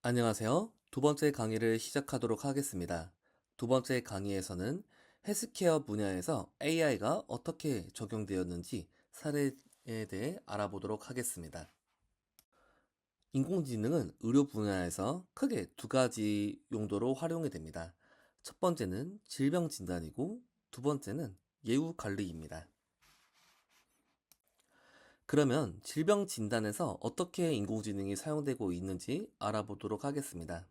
안녕하세요. 두 번째 강의를 시작하도록 하겠습니다. 두 번째 강의에서는 헬스케어 분야에서 AI가 어떻게 적용되었는지 사례에 대해 알아보도록 하겠습니다. 인공지능은 의료 분야에서 크게 두 가지 용도로 활용이 됩니다. 첫 번째는 질병 진단이고 두 번째는 예후 관리입니다. 그러면 질병 진단에서 어떻게 인공지능이 사용되고 있는지 알아보도록 하겠습니다.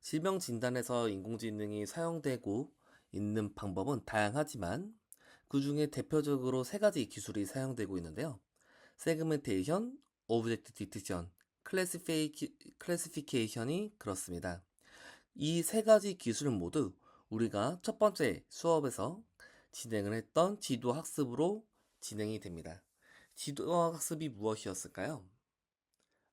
질병 진단에서 인공지능이 사용되고 있는 방법은 다양하지만 그 중에 대표적으로 세 가지 기술이 사용되고 있는데요. 세그멘테이션, 오브젝트 디텍션, 클래시피케이션이 그렇습니다. 이 세 가지 기술은 모두 우리가 첫 번째 수업에서 진행을 했던 지도 학습으로 진행이 됩니다. 지도 학습이 무엇이었을까요?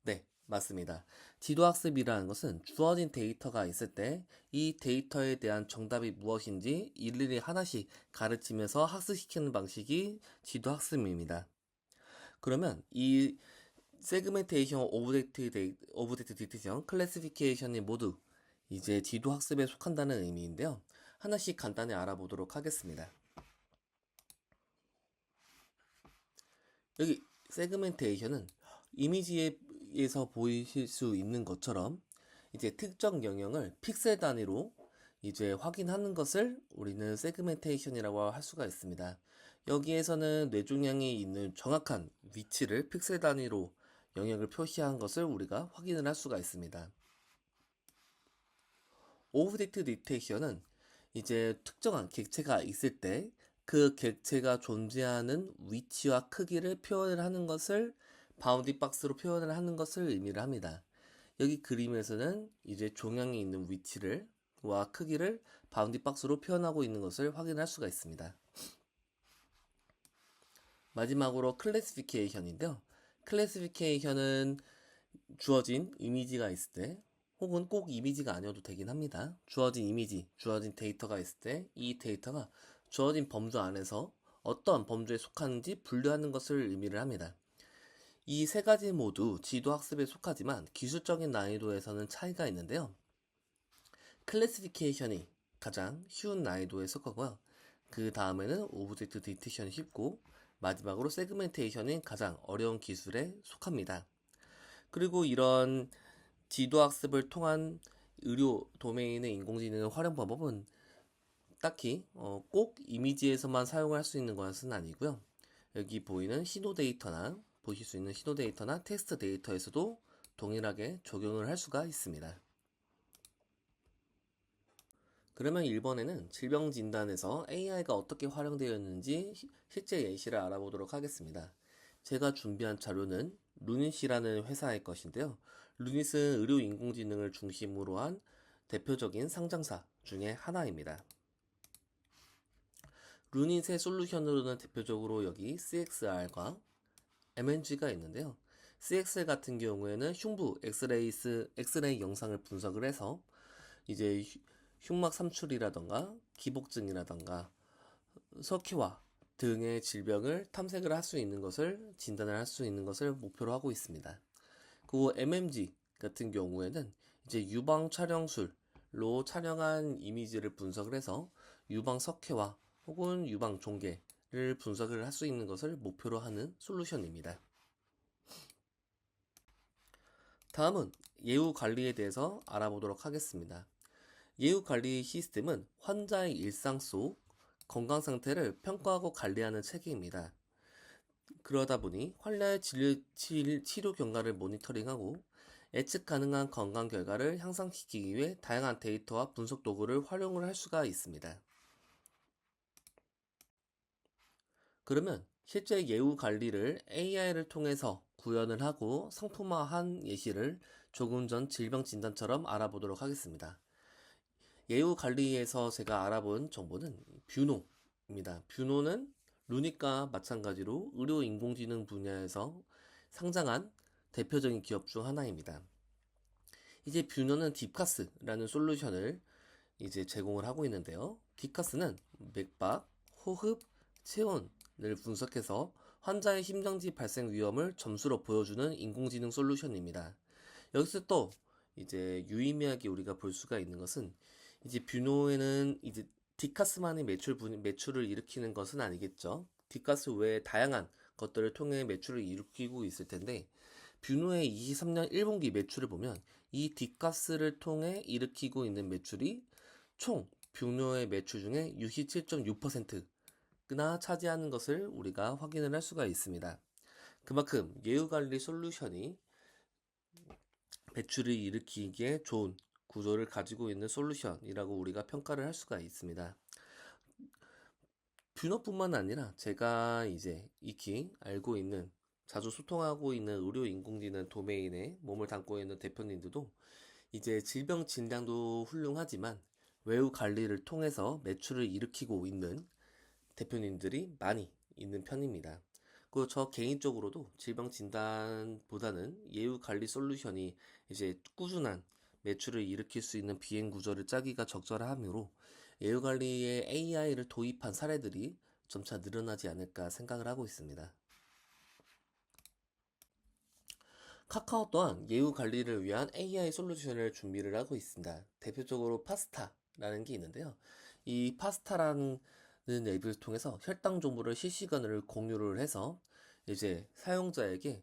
네, 맞습니다. 지도학습이라는 것은 주어진 데이터가 있을 때 이 데이터에 대한 정답이 무엇인지 일일이 하나씩 가르치면서 학습시키는 방식이 지도학습입니다. 그러면 이 세그멘테이션, 오브젝트 디텍션, 클래시피케이션이 모두 이제 지도학습에 속한다는 의미인데요. 하나씩 간단히 알아보도록 하겠습니다. 여기 세그멘테이션은 이미지에서 보이실 수 있는 것처럼 이제 특정 영역을 픽셀 단위로 이제 확인하는 것을 우리는 세그멘테이션이라고 할 수가 있습니다. 여기에서는 뇌종양이 있는 정확한 위치를 픽셀 단위로 영역을 표시한 것을 우리가 확인을 할 수가 있습니다. 오브젝트 디텍션은 이제 특정한 객체가 있을 때 그 객체가 존재하는 위치와 크기를 표현을 하는 것을 바운딩 박스로 표현을 하는 것을 의미를 합니다. 여기 그림에서는 이제 종양이 있는 위치를 와 크기를 바운딩 박스로 표현하고 있는 것을 확인할 수가 있습니다. 마지막으로 클래시피케이션인데요. 클래시피케이션은 주어진 이미지가 있을 때 혹은 꼭 이미지가 아니어도 되긴 합니다. 주어진 이미지, 주어진 데이터가 있을 때 이 데이터가 주어진 범주 안에서 어떤 범주에 속하는지 분류하는 것을 의미를 합니다. 이 세 가지 모두 지도 학습에 속하지만 기술적인 난이도에서는 차이가 있는데요. 클래시피케이션이 가장 쉬운 난이도에 속하고요. 그 다음에는 오브젝트 디텍션이 쉽고 마지막으로 세그멘테이션이 가장 어려운 기술에 속합니다. 그리고 이런 지도학습을 통한 의료 도메인의 인공지능 활용 방법은 딱히 꼭 이미지에서만 사용할 수 있는 것은 아니고요. 여기 보이는 신호 데이터나 보실 수 있는 신호 데이터나 텍스트 데이터에서도 동일하게 적용을 할 수가 있습니다. 그러면 1번에는 질병 진단에서 AI가 어떻게 활용되었는지 실제 예시를 알아보도록 하겠습니다. 제가 준비한 자료는 루닛이라는 회사의 것인데요. 루닛은 의료 인공지능을 중심으로 한 대표적인 상장사 중에 하나입니다. 루닛의 솔루션으로는 대표적으로 여기 CXR과 MNG가 있는데요. CXR 같은 경우에는 흉부 엑스레이 영상을 분석을 해서 이제 흉막 삼출이라던가 기복증이라던가 석회화 등의 질병을 탐색을 할 수 있는 것을 진단을 할 수 있는 것을 목표로 하고 있습니다. 그리고 MMG 같은 경우에는 이제 유방 촬영술로 촬영한 이미지를 분석을 해서 유방 석회화 혹은 유방 종괴를 분석을 할 수 있는 것을 목표로 하는 솔루션입니다. 다음은 예후 관리에 대해서 알아보도록 하겠습니다. 예후 관리 시스템은 환자의 일상 속 건강 상태를 평가하고 관리하는 체계입니다. 그러다 보니 환자의 치료 경과를 모니터링하고 예측 가능한 건강 결과를 향상시키기 위해 다양한 데이터와 분석 도구를 활용을 할 수가 있습니다. 그러면 실제 예후 관리를 AI를 통해서 구현을 하고 상품화한 예시를 조금 전 질병 진단처럼 알아보도록 하겠습니다. 예후 관리에서 제가 알아본 정보는 뷰노입니다. 뷰노는 루닛과 마찬가지로 의료 인공지능 분야에서 상장한 대표적인 기업 중 하나입니다. 이제 뷰노는 딥카스라는 솔루션을 이제 제공을 하고 있는데요. 딥카스는 맥박, 호흡, 체온을 분석해서 환자의 심정지 발생 위험을 점수로 보여주는 인공지능 솔루션입니다. 여기서 또 이제 유의미하게 우리가 볼 수가 있는 것은 이제 뷰노에는 이제 디카스만의 매출을 일으키는 것은 아니겠죠. 디카스 외에 다양한 것들을 통해 매출을 일으키고 있을 텐데 뷰노의 23년 1분기 매출을 보면 이 디카스를 통해 일으키고 있는 매출이 총 뷰노의 매출 중에 67.6%나 차지하는 것을 우리가 확인을 할 수가 있습니다. 그만큼 예우관리 솔루션이 매출을 일으키기에 좋은 구조를 가지고 있는 솔루션이라고 우리가 평가를 할 수가 있습니다. 뷰노뿐만 아니라 제가 이제 익히 알고 있는 자주 소통하고 있는 의료 인공지능 도메인에 몸을 담고 있는 대표님들도 이제 질병 진단도 훌륭하지만 외우 관리를 통해서 매출을 일으키고 있는 대표님들이 많이 있는 편입니다. 그리고 저 개인적으로도 질병 진단보다는 예우 관리 솔루션이 이제 꾸준한 매출을 일으킬 수 있는 비행 구조를 짜기가 적절하므로 예우 관리에 AI를 도입한 사례들이 점차 늘어나지 않을까 생각을 하고 있습니다. 카카오 또한 예우 관리를 위한 AI 솔루션을 준비를 하고 있습니다. 대표적으로 파스타라는 게 있는데요. 이 파스타라는 앱을 통해서 혈당 정보를 실시간으로 공유를 해서 이제 사용자에게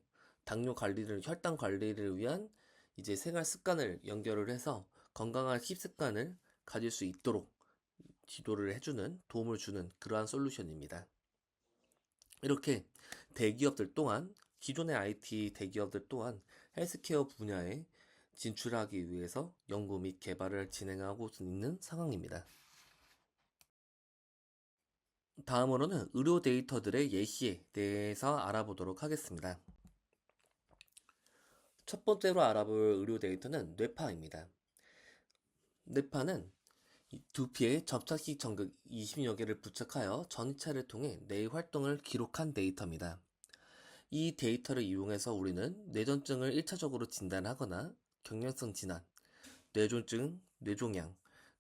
혈당 관리를 위한 이제 생활 습관을 연결을 해서 건강한 식습관을 가질 수 있도록 지도를 해주는, 도움을 주는 그러한 솔루션입니다. 이렇게 대기업들 또한 기존의 IT 대기업들 또한 헬스케어 분야에 진출하기 위해서 연구 및 개발을 진행하고 있는 상황입니다. 다음으로는 의료 데이터들의 예시에 대해서 알아보도록 하겠습니다. 첫 번째로 알아볼 의료 데이터는 뇌파입니다. 뇌파는 두피에 접착식 전극 20여 개를 부착하여 전이차를 통해 뇌의 활동을 기록한 데이터입니다. 이 데이터를 이용해서 우리는 뇌전증을 1차적으로 진단하거나 경련성 질환, 뇌졸중, 뇌종양,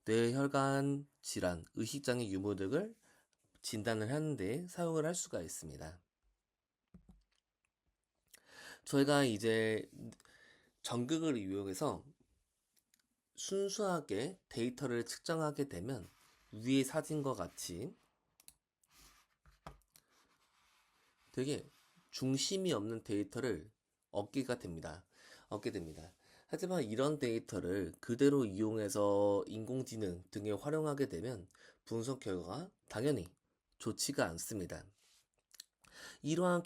뇌혈관 질환, 의식장애 유무 등을 진단을 하는데 사용을 할 수가 있습니다. 저희가 이제 전극을 이용해서 순수하게 데이터를 측정하게 되면 위의 사진과 같이 되게 중심이 없는 데이터를 얻게 됩니다. 하지만 이런 데이터를 그대로 이용해서 인공지능 등에 활용하게 되면 분석 결과가 당연히 좋지가 않습니다. 이러한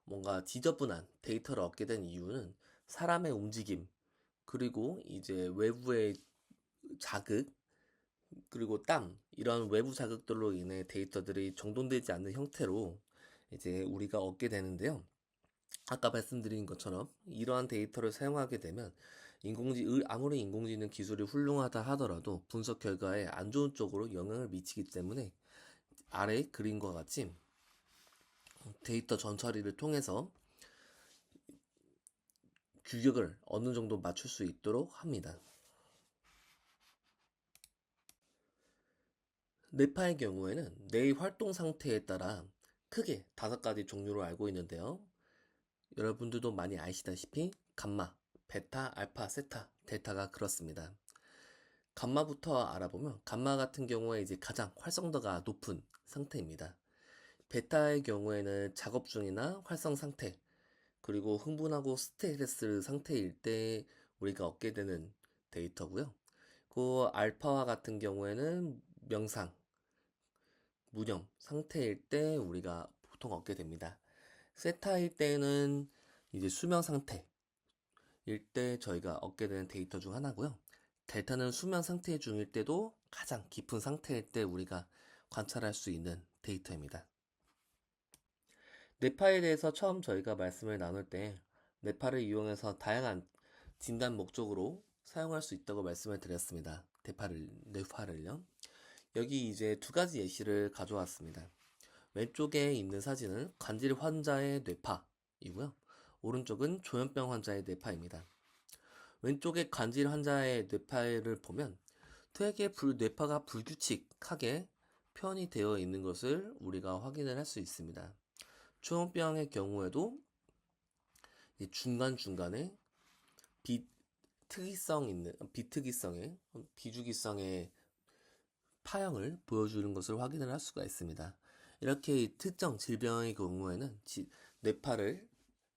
뭔가 지저분한 데이터를 얻게 된 이유는 사람의 움직임, 그리고 이제 외부의 자극, 그리고 땀, 이런 외부 자극들로 인해 데이터들이 정돈되지 않는 형태로 이제 우리가 얻게 되는데요. 아까 말씀드린 것처럼 이러한 데이터를 사용하게 되면 아무리 인공지능 기술이 훌륭하다 하더라도 분석 결과에 안 좋은 쪽으로 영향을 미치기 때문에 아래 그림과 같이 데이터 전처리를 통해서 규격을 어느 정도 맞출 수 있도록 합니다. 뇌파의 경우에는 뇌의 활동 상태에 따라 크게 5가지 종류로 알고 있는데요. 여러분들도 많이 아시다시피 감마, 베타, 알파, 세타, 델타가 그렇습니다. 감마부터 알아보면 감마 같은 경우에 이제 가장 활성도가 높은 상태입니다. 베타의 경우에는 작업 중이나 활성 상태, 그리고 흥분하고 스트레스 상태일 때 우리가 얻게 되는 데이터고요. 그 알파와 같은 경우에는 명상, 무념 상태일 때 우리가 보통 얻게 됩니다. 세타일 때는 이제 수면 상태일 때 저희가 얻게 되는 데이터 중 하나고요. 델타는 수면 상태 중일 때도 가장 깊은 상태일 때 우리가 관찰할 수 있는 데이터입니다. 뇌파에 대해서 처음 저희가 말씀을 나눌 때 뇌파를 이용해서 다양한 진단 목적으로 사용할 수 있다고 말씀을 드렸습니다. 뇌파를요. 여기 이제 2가지 예시를 가져왔습니다. 왼쪽에 있는 사진은 관절 환자의 뇌파이고요. 오른쪽은 조현병 환자의 뇌파입니다. 왼쪽에 관절 환자의 뇌파를 보면 되게 뇌파가 불규칙하게 표현이 되어 있는 것을 우리가 확인을 할 수 있습니다. 조현병의 경우에도 중간중간에 비특이성의 비주기성의 파형을 보여주는 것을 확인을 할 수가 있습니다. 이렇게 특정 질병의 경우에는 뇌파를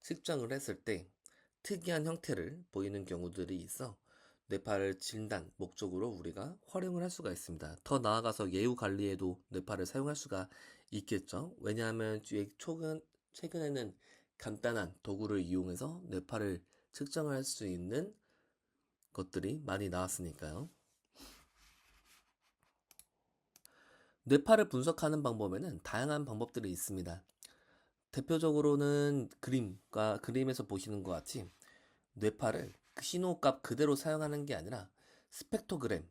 측정을 했을 때 특이한 형태를 보이는 경우들이 있어 뇌파를 진단 목적으로 우리가 활용을 할 수가 있습니다. 더 나아가서 예후 관리에도 뇌파를 사용할 수가 있겠죠. 왜냐하면 최근에는 간단한 도구를 이용해서 뇌파를 측정할 수 있는 것들이 많이 나왔으니까요. 뇌파를 분석하는 방법에는 다양한 방법들이 있습니다. 대표적으로는 그림에서 보시는 것 같이 뇌파를 그 신호값 그대로 사용하는 게 아니라 스펙트로그램,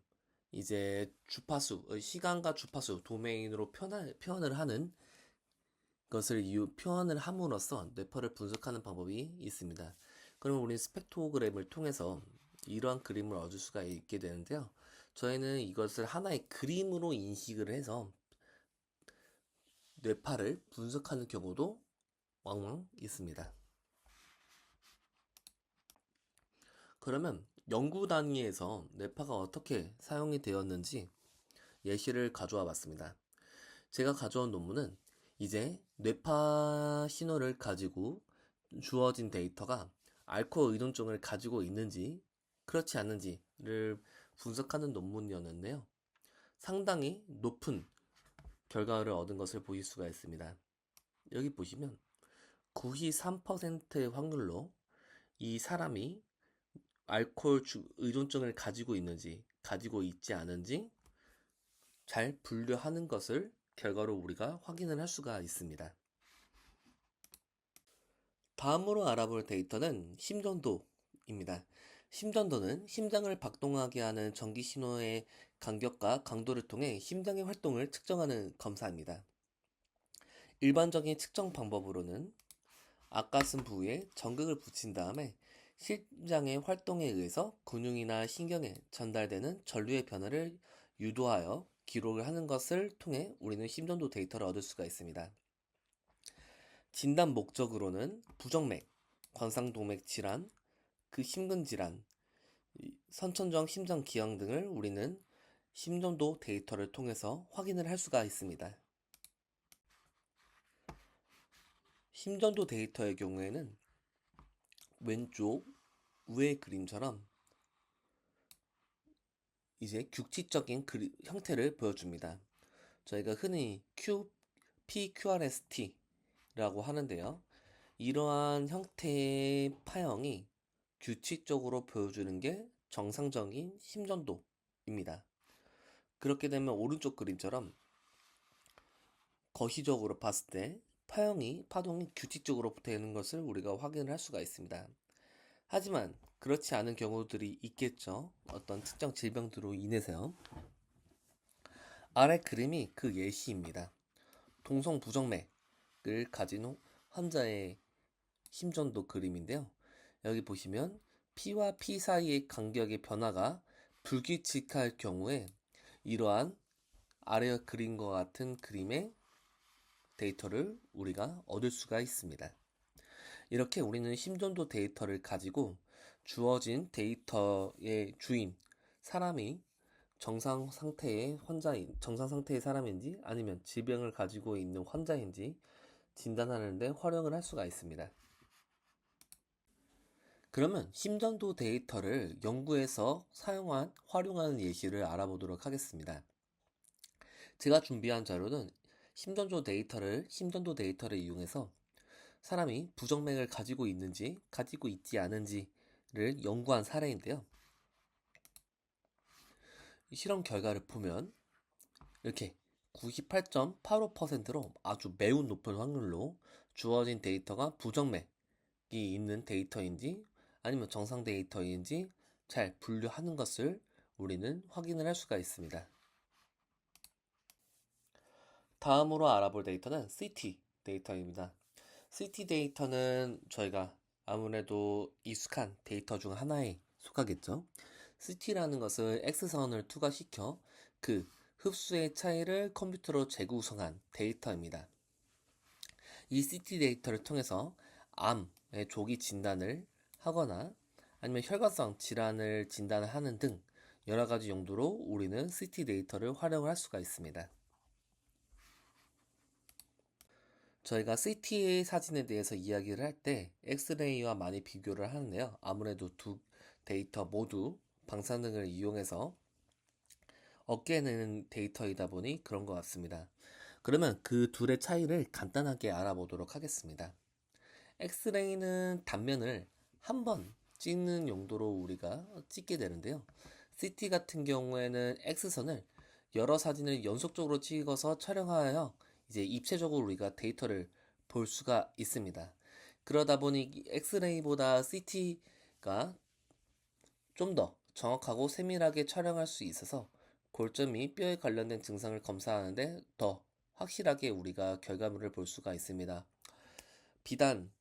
이제 주파수, 시간과 주파수 도메인으로 표현을 하는 것을 표현을 함으로써 뇌파를 분석하는 방법이 있습니다. 그러면 우리는 스펙트로그램을 통해서 이러한 그림을 얻을 수가 있게 되는데요. 저희는 이것을 하나의 그림으로 인식을 해서 뇌파를 분석하는 경우도 왕왕 있습니다. 그러면 연구 단위에서 뇌파가 어떻게 사용이 되었는지 예시를 가져와 봤습니다. 제가 가져온 논문은 이제 뇌파 신호를 가지고 주어진 데이터가 알코올 의존증을 가지고 있는지 그렇지 않는지를 분석하는 논문이었는데요. 상당히 높은 결과를 얻은 것을 보실 수가 있습니다. 여기 보시면 93%의 확률로 이 사람이 알코올 의존증을 가지고 있는지 가지고 있지 않은지 잘 분류하는 것을 결과로 우리가 확인을 할 수가 있습니다. 다음으로 알아볼 데이터는 심전도입니다. 심전도는 심장을 박동하게 하는 전기 신호의 간격과 강도를 통해 심장의 활동을 측정하는 검사입니다. 일반적인 측정 방법으로는 앞가슴 부위에 전극을 붙인 다음에 심장의 활동에 의해서 근육이나 신경에 전달되는 전류의 변화를 유도하여 기록을 하는 것을 통해 우리는 심전도 데이터를 얻을 수가 있습니다. 진단 목적으로는 부정맥, 관상동맥 질환, 심근 질환, 선천적 심장 기형 등을 우리는 심전도 데이터를 통해서 확인을 할 수가 있습니다. 심전도 데이터의 경우에는 왼쪽 위의 그림처럼 이제 규칙적인 형태를 보여줍니다. 저희가 흔히 PQRST라고 하는데요. 이러한 형태의 파형이 규칙적으로 보여주는 게 정상적인 심전도입니다. 그렇게 되면 오른쪽 그림처럼 거시적으로 봤을 때 파동이 규칙적으로 되는 것을 우리가 확인을 할 수가 있습니다. 하지만 그렇지 않은 경우들이 있겠죠. 어떤 특정 질병들로 인해서요. 아래 그림이 그 예시입니다. 동성부정맥을 가진 환자의 심전도 그림인데요. 여기 보시면 P와 P 사이의 간격의 변화가 불규칙할 경우에 이러한 아래 그림과 같은 그림의 데이터를 우리가 얻을 수가 있습니다. 이렇게 우리는 심전도 데이터를 가지고 주어진 데이터의 주인, 사람이 정상 상태의 사람인지 아니면 질병을 가지고 있는 환자인지 진단하는 데 활용을 할 수가 있습니다. 그러면 심전도 데이터를 연구에서 활용하는 예시를 알아보도록 하겠습니다. 제가 준비한 자료는 심전도 데이터를 이용해서 사람이 부정맥을 가지고 있는지 가지고 있지 않은지를 연구한 사례인데요. 실험 결과를 보면 이렇게 98.85%로 아주 매우 높은 확률로 주어진 데이터가 부정맥이 있는 데이터인지 아니면 정상 데이터인지 잘 분류하는 것을 우리는 확인을 할 수가 있습니다. 다음으로 알아볼 데이터는 CT 데이터입니다. CT 데이터는 저희가 아무래도 익숙한 데이터 중 하나에 속하겠죠. CT라는 것은 X선을 투과시켜 그 흡수의 차이를 컴퓨터로 재구성한 데이터입니다. 이 CT 데이터를 통해서 암의 조기 진단을 하거나 아니면 혈관성 질환을 진단하는 등 여러 가지 용도로 우리는 CT 데이터를 활용을 할 수가 있습니다. 저희가 CT 사진에 대해서 이야기를 할 때 엑스레이와 많이 비교를 하는데요. 아무래도 두 데이터 모두 방사능을 이용해서 얻게 되는 데이터이다 보니 그런 것 같습니다. 그러면 그 둘의 차이를 간단하게 알아보도록 하겠습니다. 엑스레이는 단면을 한 번 찍는 용도로 우리가 찍게 되는데요. CT 같은 경우에는 X선을 여러 사진을 연속적으로 찍어서 촬영하여 이제 입체적으로 우리가 데이터를 볼 수가 있습니다. 그러다 보니 엑스레이보다 CT가 좀 더 정확하고 세밀하게 촬영할 수 있어서 골절 및 뼈에 관련된 증상을 검사하는데 더 확실하게 우리가 결과물을 볼 수가 있습니다. 비단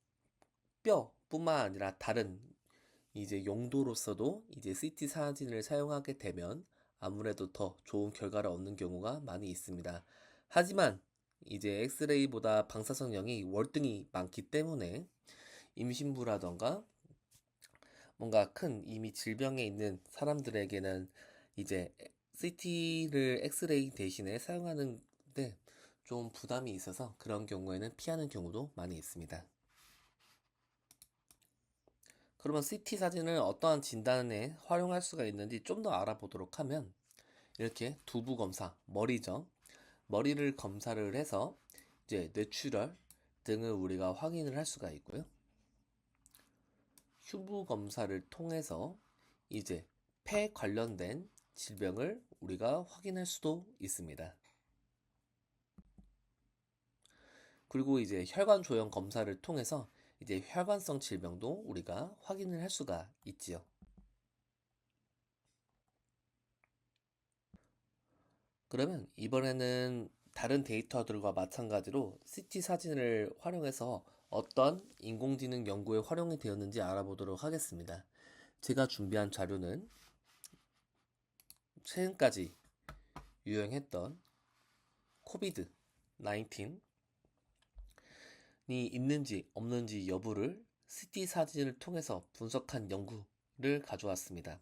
뼈뿐만 아니라 다른 이제 용도로서도 이제 CT 사진을 사용하게 되면 아무래도 더 좋은 결과를 얻는 경우가 많이 있습니다. 하지만 이제 엑스레이보다 방사선량이 월등히 많기 때문에 임신부라던가 뭔가 큰 이미 질병에 있는 사람들에게는 이제 CT를 엑스레이 대신에 사용하는데 좀 부담이 있어서 그런 경우에는 피하는 경우도 많이 있습니다. 그러면 CT 사진을 어떠한 진단에 활용할 수가 있는지 좀 더 알아보도록 하면 이렇게 두부 검사, 머리죠. 머리를 검사를 해서 이제 뇌출혈 등을 우리가 확인을 할 수가 있고요. 흉부 검사를 통해서 이제 폐 관련된 질병을 우리가 확인할 수도 있습니다. 그리고 이제 혈관 조형 검사를 통해서 이제 혈관성 질병도 우리가 확인을 할 수가 있지요. 그러면 이번에는 다른 데이터들과 마찬가지로 CT 사진을 활용해서 어떤 인공지능 연구에 활용이 되었는지 알아보도록 하겠습니다. 제가 준비한 자료는 최근까지 유행했던 코비드 19이 있는지 없는지 여부를 CT 사진을 통해서 분석한 연구를 가져왔습니다.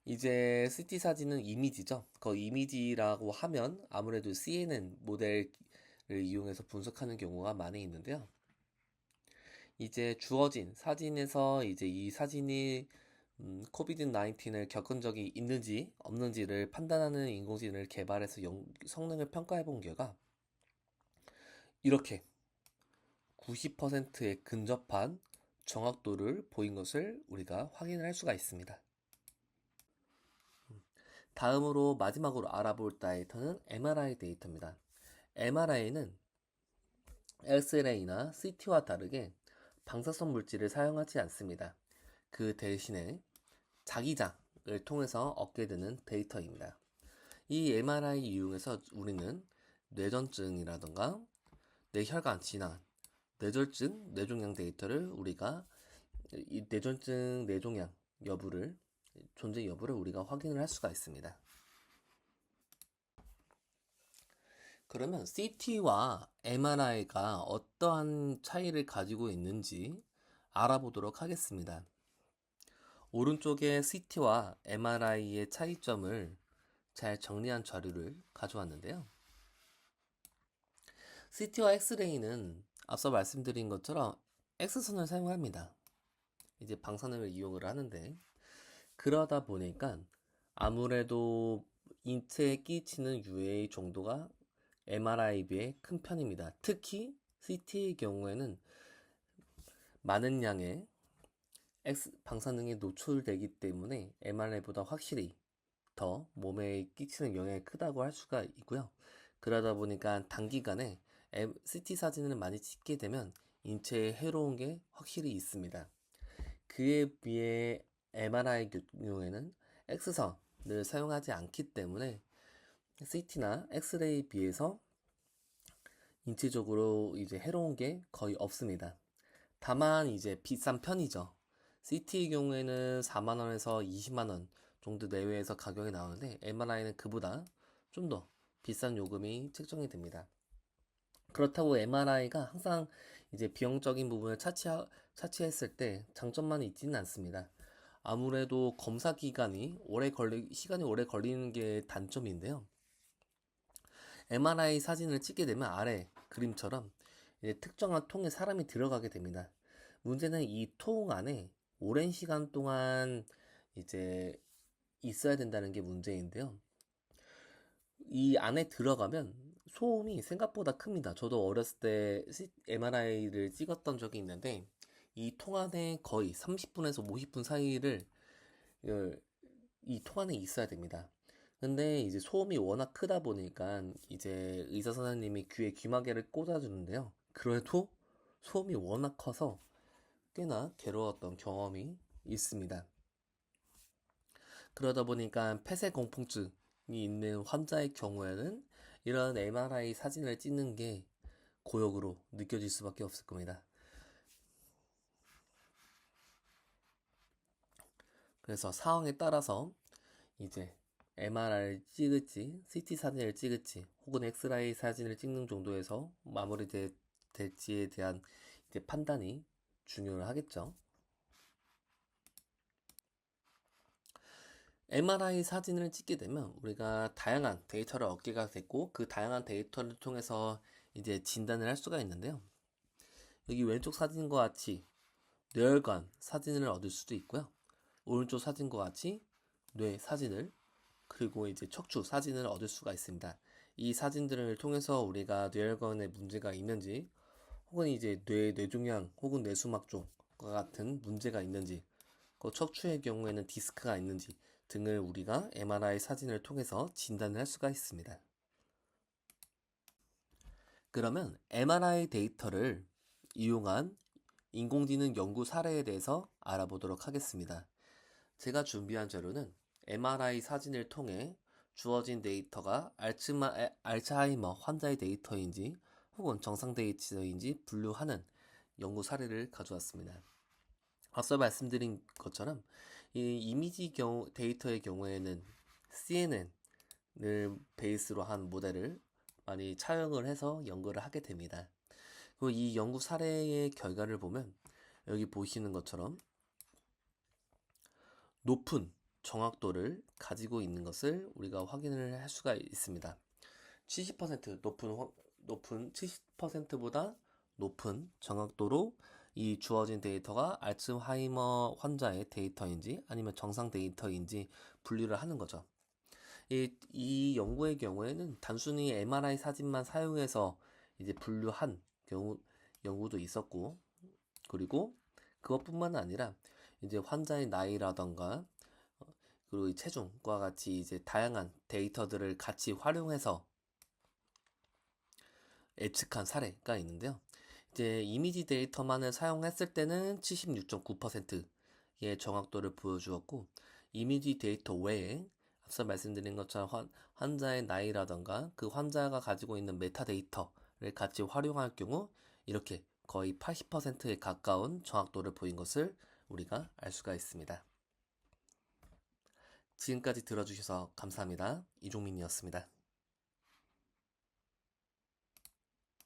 이제 CT 사진은 이미지죠. 그 이미지라고 하면 아무래도 CNN 모델을 이용해서 분석하는 경우가 많이 있는데요. 이제 주어진 사진에서 이제 이 사진이 코비드 19을 겪은 적이 있는지 없는지를 판단하는 인공지능을 개발해서 성능을 평가해 본 결과 이렇게 90%에 근접한 정확도를 보인 것을 우리가 확인을 할 수가 있습니다. 다음으로 마지막으로 알아볼 데이터는 MRI 데이터입니다. MRI는 엑스레이나 CT와 다르게 방사선 물질을 사용하지 않습니다. 그 대신에 자기장을 통해서 얻게 되는 데이터입니다. 이 MRI 이용해서 우리는 뇌전증이라던가 뇌혈관 진화, 뇌졸중, 뇌종양 데이터를 우리가 이 뇌전증, 뇌종양 여부를 존재 여부를 우리가 확인을 할 수가 있습니다. 그러면 CT와 MRI가 어떠한 차이를 가지고 있는지 알아보도록 하겠습니다. 오른쪽에 CT와 MRI의 차이점을 잘 정리한 자료를 가져왔는데요. CT와 엑스레이는 앞서 말씀드린 것처럼 X선을 사용합니다. 이제 방사능을 이용을 하는데 그러다 보니까 아무래도 인체에 끼치는 유해 정도가 MRI에 비해 큰 편입니다. 특히 CT의 경우에는 많은 양의 방사능에 노출되기 때문에 MRI보다 확실히 더 몸에 끼치는 영향이 크다고 할 수가 있고요. 그러다 보니까 단기간에 CT 사진을 많이 찍게 되면 인체에 해로운 게 확실히 있습니다. 그에 비해 MRI 경우에는 X선을 사용하지 않기 때문에 CT나 엑스레이에 비해서 인체적으로 이제 해로운 게 거의 없습니다. 다만 이제 비싼 편이죠. CT의 경우에는 4만원에서 20만원 정도 내외에서 가격이 나오는데 MRI는 그보다 좀 더 비싼 요금이 책정이 됩니다. 그렇다고 MRI가 항상 이제 비용적인 부분을 차치했을 때 장점만 있지는 않습니다. 아무래도 검사 시간이 오래 걸리는 게 단점인데요. MRI 사진을 찍게 되면 아래 그림처럼 이제 특정한 통에 사람이 들어가게 됩니다. 문제는 이 통 안에 오랜 시간 동안 이제 있어야 된다는 게 문제인데요. 이 안에 들어가면 소음이 생각보다 큽니다. 저도 어렸을 때 MRI를 찍었던 적이 있는데 이 통 안에 거의 30분에서 50분 사이를 이 통 안에 있어야 됩니다. 근데 이제 소음이 워낙 크다 보니까 이제 의사 선생님이 귀에 귀마개를 꽂아주는데요. 그래도 소음이 워낙 커서 꽤나 괴로웠던 경험이 있습니다. 그러다 보니까 폐쇄 공포증이 있는 환자의 경우에는 이런 MRI 사진을 찍는 게 고역으로 느껴질 수밖에 없을 겁니다. 그래서 상황에 따라서 이제 MRI를 찍을지, CT 사진을 찍을지, 혹은 엑스라이 사진을 찍는 정도에서 마무리될지에 대한 이제 판단이 중요하겠죠. MRI 사진을 찍게 되면 우리가 다양한 데이터를 얻게가 됐고 그 다양한 데이터를 통해서 이제 진단을 할 수가 있는데요. 여기 왼쪽 사진과 같이 뇌혈관 사진을 얻을 수도 있고요. 오른쪽 사진과 같이 뇌 사진을 그리고 이제 척추 사진을 얻을 수가 있습니다. 이 사진들을 통해서 우리가 뇌혈관에 문제가 있는지 혹은 이제 뇌종양 혹은 뇌수막 쪽과 같은 문제가 있는지 그 척추의 경우에는 디스크가 있는지 등을 우리가 MRI 사진을 통해서 진단을 할 수가 있습니다. 그러면 MRI 데이터를 이용한 인공지능 연구 사례에 대해서 알아보도록 하겠습니다. 제가 준비한 자료는 MRI 사진을 통해 주어진 데이터가 알츠하이머 환자의 데이터인지 혹은 정상 데이터인지 분류하는 연구 사례를 가져왔습니다. 앞서 말씀드린 것처럼 이 이미지 데이터의 경우에는 CNN을 베이스로 한 모델을 많이 차용을 해서 연구를 하게 됩니다. 그리고 이 연구 사례의 결과를 보면 여기 보시는 것처럼 높은 정확도를 가지고 있는 것을 우리가 확인을 할 수가 있습니다. 70% 높은 70%보다 높은 정확도로 이 주어진 데이터가 알츠하이머 환자의 데이터인지 아니면 정상 데이터인지 분류를 하는 거죠. 이 연구의 경우에는 단순히 MRI 사진만 사용해서 이제 분류한 연구도 있었고, 그리고 그것뿐만 아니라 이제 환자의 나이라던가 그리고 체중과 같이 이제 다양한 데이터들을 같이 활용해서 예측한 사례가 있는데요. 이제 이미지 데이터만을 사용했을 때는 76.9%의 정확도를 보여주었고, 이미지 데이터 외에 앞서 말씀드린 것처럼 환자의 나이라던가 그 환자가 가지고 있는 메타데이터를 같이 활용할 경우 이렇게 거의 80%에 가까운 정확도를 보인 것을 우리가 알 수가 있습니다. 지금까지 들어주셔서 감사합니다. 이종민이었습니다.